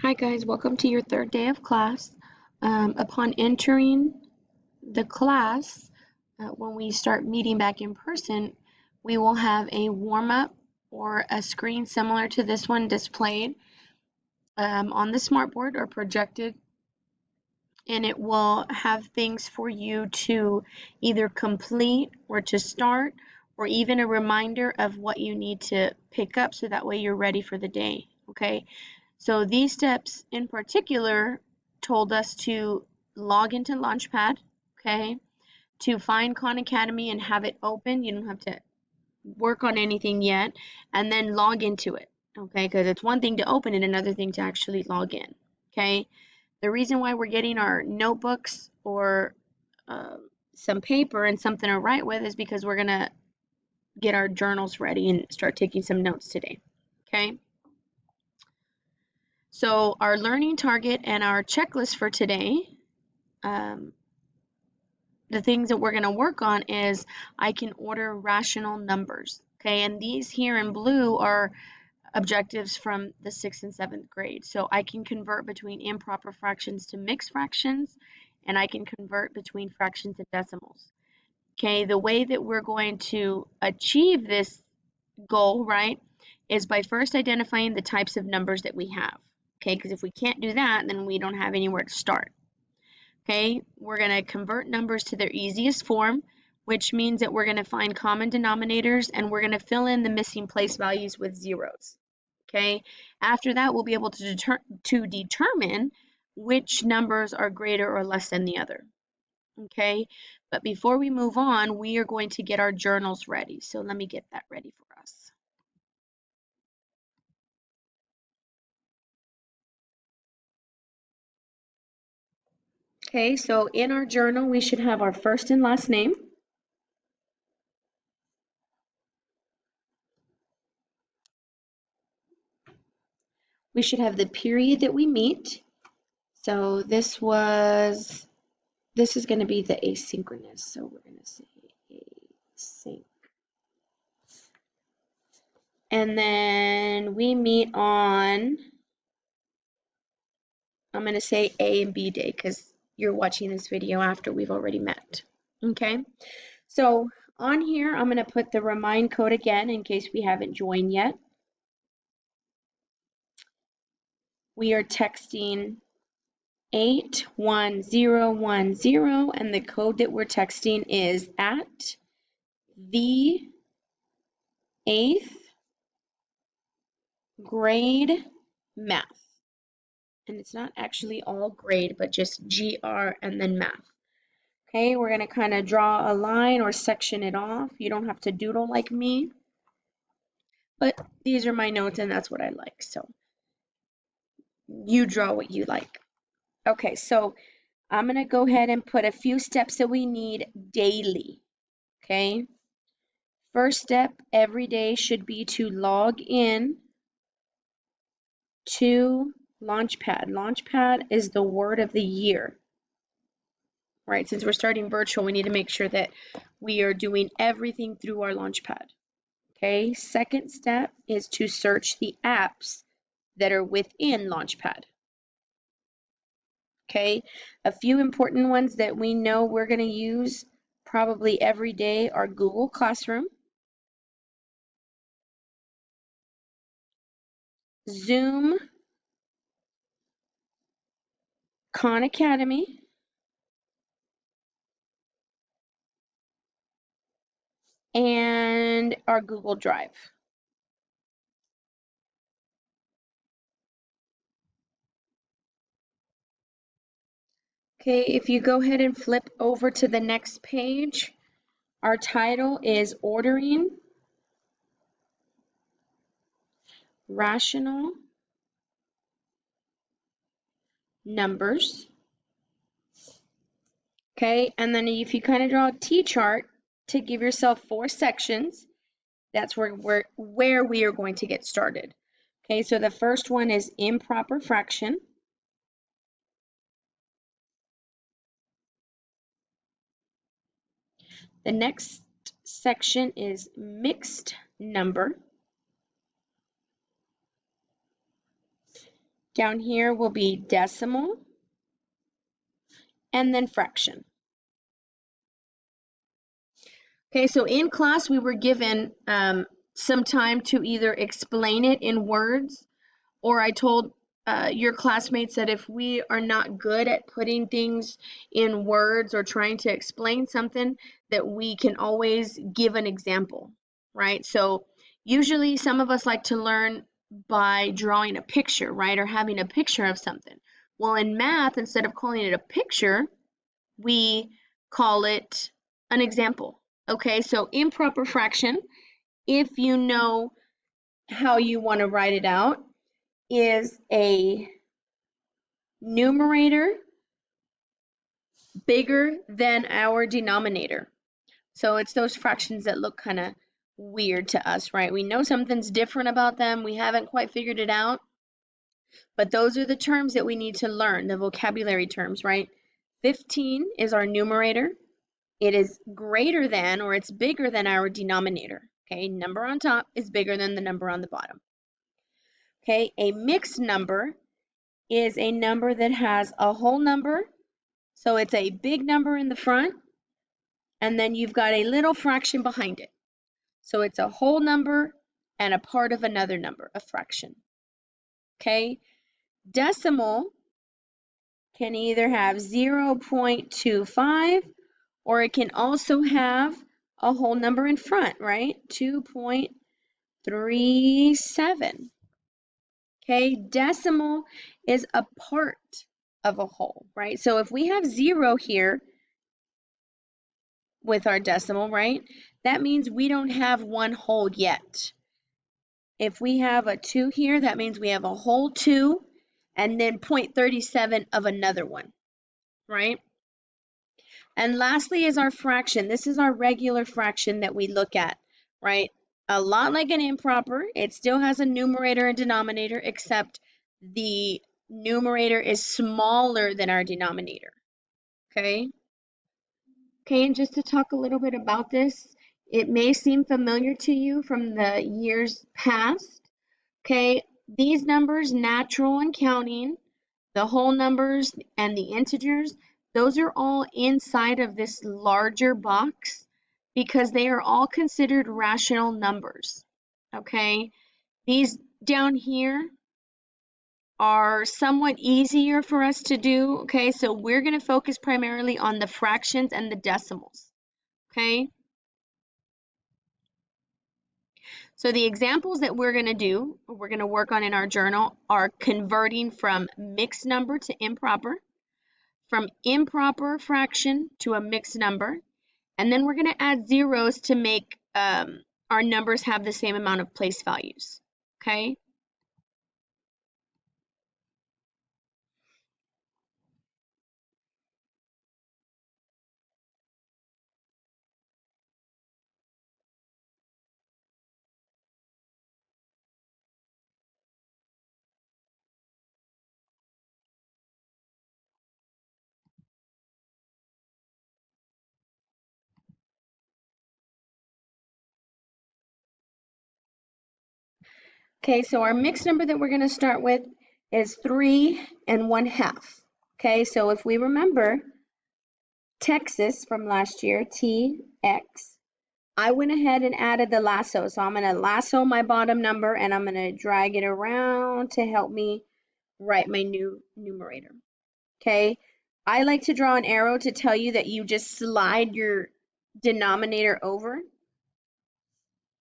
Hi guys, welcome to your third day of class. Upon entering the class, when we start meeting back in person, we will have a warm-up or a screen similar to this one displayed on the smartboard or projected, and it will have things for you to either complete or to start, or even a reminder of what you need to pick up so that way you're ready for the day, okay? So these steps in particular told us to log into Launchpad, okay, to find Khan Academy and have it open. You don't have to work on anything yet, and then log into it, okay, because it's one thing to open it, another thing to actually log in, okay. The reason why we're getting our notebooks or uh, some paper and something to write with is because we're gonna get our journals ready and start taking some notes today, okay. So our learning target and our checklist for today, um, the things that we're going to work on is I can order rational numbers. Okay, and these here in blue are objectives from the 6th and 7th grade. So I can convert between improper fractions to mixed fractions, and I can convert between fractions and decimals. Okay, the way that we're going to achieve this goal, right, is by first identifying the types of numbers that we have. Okay, because if we can't do that, then we don't have anywhere to start. Okay, we're going to convert numbers to their easiest form, which means that we're going to find common denominators and we're going to fill in the missing place values with zeros. Okay, after that, we'll be able to determine which numbers are greater or less than the other. Okay, but before we move on, we are going to get our journals ready. So let me get that ready for us. Okay, so in our journal, we should have our first and last name. We should have the period that we meet. So this is going to be the asynchronous. So we're going to say async. And then we meet on, I'm going to say A and B day because you're watching this video after we've already met. Okay, so on here, I'm going to put the remind code again in case we haven't joined yet. We are texting 81010, and the code that we're texting is at the 8th grade math. And it's not actually all grade, but just GR and then math. Okay, we're going to kind of draw a line or section it off. You don't have to doodle like me, but these are my notes and that's what I like. So you draw what you like. Okay, so I'm going to go ahead and put a few steps that we need daily. Okay, first step every day should be to log in to Launchpad. Launchpad is the word of the year, right? Since we're starting virtual, we need to make sure that we are doing everything through our Launchpad. Okay, second step is to search the apps that are within Launchpad. Okay, a few important ones that we know we're going to use probably every day are Google Classroom, Zoom, Khan Academy, and our Google Drive. Okay, if you go ahead and flip over to the next page, our title is Ordering Rational Numbers. Okay, and then if you kind of draw a T-chart to give yourself 4 sections, that's where we are going to get started. Okay, so the first one is improper fraction. The next section is mixed number. Down here will be decimal, and then fraction. Okay, so in class we were given some time to either explain it in words, or I told your classmates that if we are not good at putting things in words or trying to explain something, that we can always give an example, right? So usually some of us like to learn by drawing a picture, right? Or having a picture of something. Well, in math, instead of calling it a picture, we call it an example. Okay, so improper fraction, if you know how you want to write it out, is a numerator bigger than our denominator. So it's those fractions that look kind of weird to us, right? We know something's different about them. We haven't quite figured it out. But those are the terms that we need to learn, the vocabulary terms, right? 15 is our numerator. It is greater than, or it's bigger than our denominator. Okay, number on top is bigger than the number on the bottom. Okay, a mixed number is a number that has a whole number. So it's a big number in the front, and then you've got a little fraction behind it. So it's a whole number and a part of another number, a fraction. Okay, decimal can either have 0.25, or it can also have a whole number in front, right? 2.37. Okay, decimal is a part of a whole, right? So if we have 0 here with our decimal, right, that means we don't have one whole yet. If we have a 2 here, that means we have a whole 2 and then 0.37 of another one, right? And lastly is our fraction. This is our regular fraction that we look at, right? A lot like an improper, it still has a numerator and denominator, except the numerator is smaller than our denominator, okay? Okay, and just to talk a little bit about this, it may seem familiar to you from the years past, okay? These numbers, natural and counting, the whole numbers and the integers, those are all inside of this larger box because they are all considered rational numbers, okay? These down here are somewhat easier for us to do, okay? So we're going to focus primarily on the fractions and the decimals, okay? So the examples that we're going to do, we're going to work on in our journal, are converting from mixed number to improper, from improper fraction to a mixed number, and then we're going to add zeros to make our numbers have the same amount of place values, okay? Okay, so our mixed number that we're going to start with is 3 1/2. Okay, so if we remember Texas from last year, TX, I went ahead and added the lasso. So I'm going to lasso my bottom number and I'm going to drag it around to help me write my new numerator. Okay, I like to draw an arrow to tell you that you just slide your denominator over.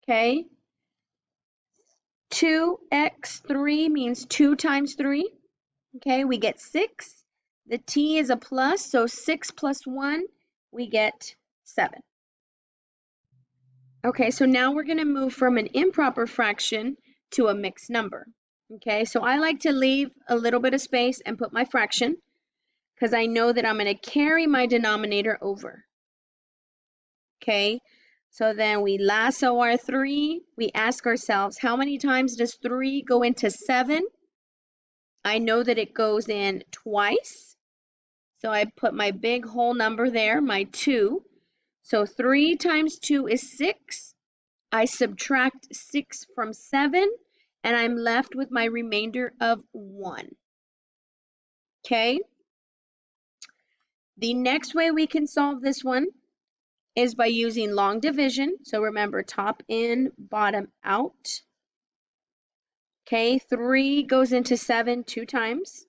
Okay, 2x3 means 2 times 3. Okay, we get 6. The t is a plus, so 6 plus 1, we get 7. Okay, so now we're going to move from an improper fraction to a mixed number. Okay, so I like to leave a little bit of space and put my fraction because I know that I'm going to carry my denominator over. Okay, so then we lasso our 3. We ask ourselves, how many times does 3 go into 7? I know that it goes in twice. So I put my big whole number there, my 2. So 3 times 2 is 6. I subtract 6 from 7, and I'm left with my remainder of 1. Okay? The next way we can solve this one is by using long division. So remember, top in, bottom out. Okay, 3 goes into 7 2 times.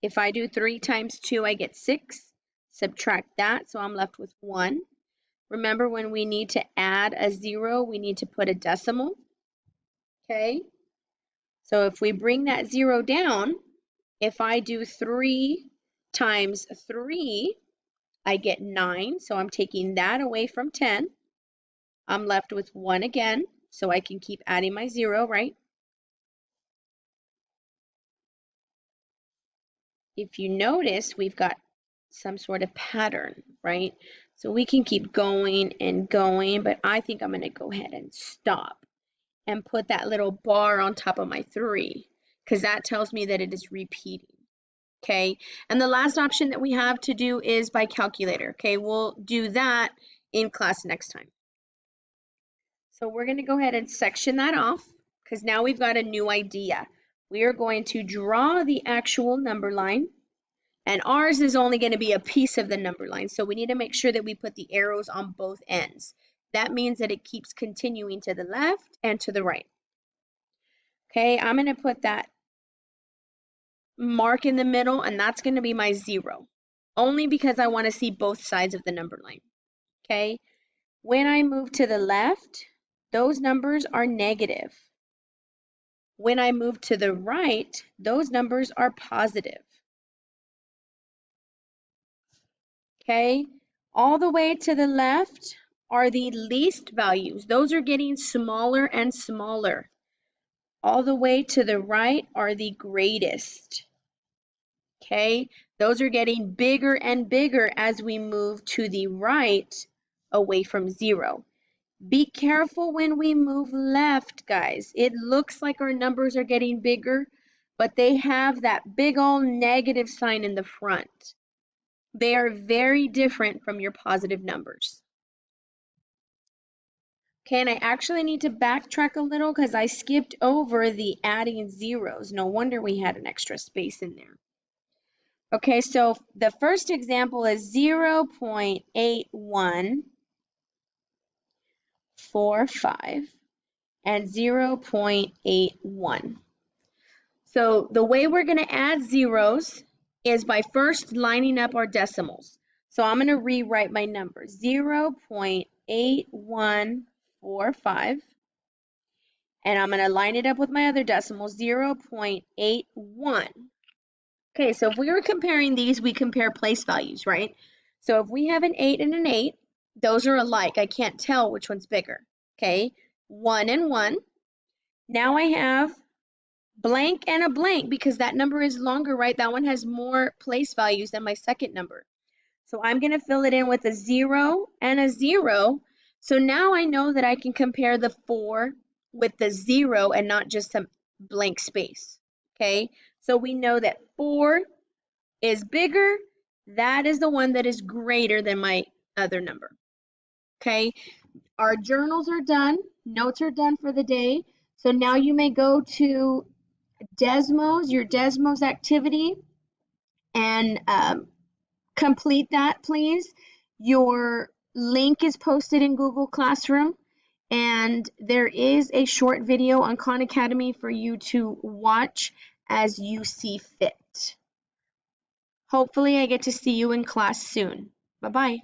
If I do 3 times 2, I get 6. Subtract that, so I'm left with 1. Remember, when we need to add a 0, we need to put a decimal. Okay, so if we bring that 0 down, if I do 3 times 3, I get 9, so I'm taking that away from 10. I'm left with 1 again, so I can keep adding my 0, right? If you notice, we've got some sort of pattern, right? So we can keep going and going, but I think I'm going to go ahead and stop and put that little bar on top of my 3, because that tells me that it is repeating. Okay, and the last option that we have to do is by calculator. Okay, we'll do that in class next time. So we're going to go ahead and section that off, because now we've got a new idea. We are going to draw the actual number line, and ours is only going to be a piece of the number line, so we need to make sure that we put the arrows on both ends. That means that it keeps continuing to the left and to the right. Okay, I'm going to put that mark in the middle, and that's going to be my 0, only because I want to see both sides of the number line. Okay, when I move to the left, those numbers are negative. When I move to the right, those numbers are positive. Okay, all the way to the left are the least values. Those are getting smaller and smaller. All the way to the right are the greatest. Okay, those are getting bigger and bigger as we move to the right away from 0. Be careful when we move left, guys. It looks like our numbers are getting bigger, but they have that big old negative sign in the front. They are very different from your positive numbers. Okay, and I actually need to backtrack a little because I skipped over the adding zeros. No wonder we had an extra space in there. Okay, so the first example is 0.8145 and 0.81. So the way we're going to add zeros is by first lining up our decimals. So I'm going to rewrite my numbers. 0.8145, and I'm going to line it up with my other decimals, 0.81. Okay, so if we were comparing these, we compare place values, right? So if we have an 8 and an 8, those are alike. I can't tell which one's bigger. Okay, 1 and 1. Now I have blank and a blank because that number is longer, right? That one has more place values than my second number. So I'm going to fill it in with a 0 and a 0. So now I know that I can compare the 4 with the 0 and not just a blank space. Okay, so we know that 4 is bigger. That is the one that is greater than my other number. Okay, our journals are done. Notes are done for the day. So now you may go to Desmos, your Desmos activity, and complete that, please. Your link is posted in Google Classroom, and there is a short video on Khan Academy for you to watch as you see fit. Hopefully, I get to see you in class soon. Bye-bye.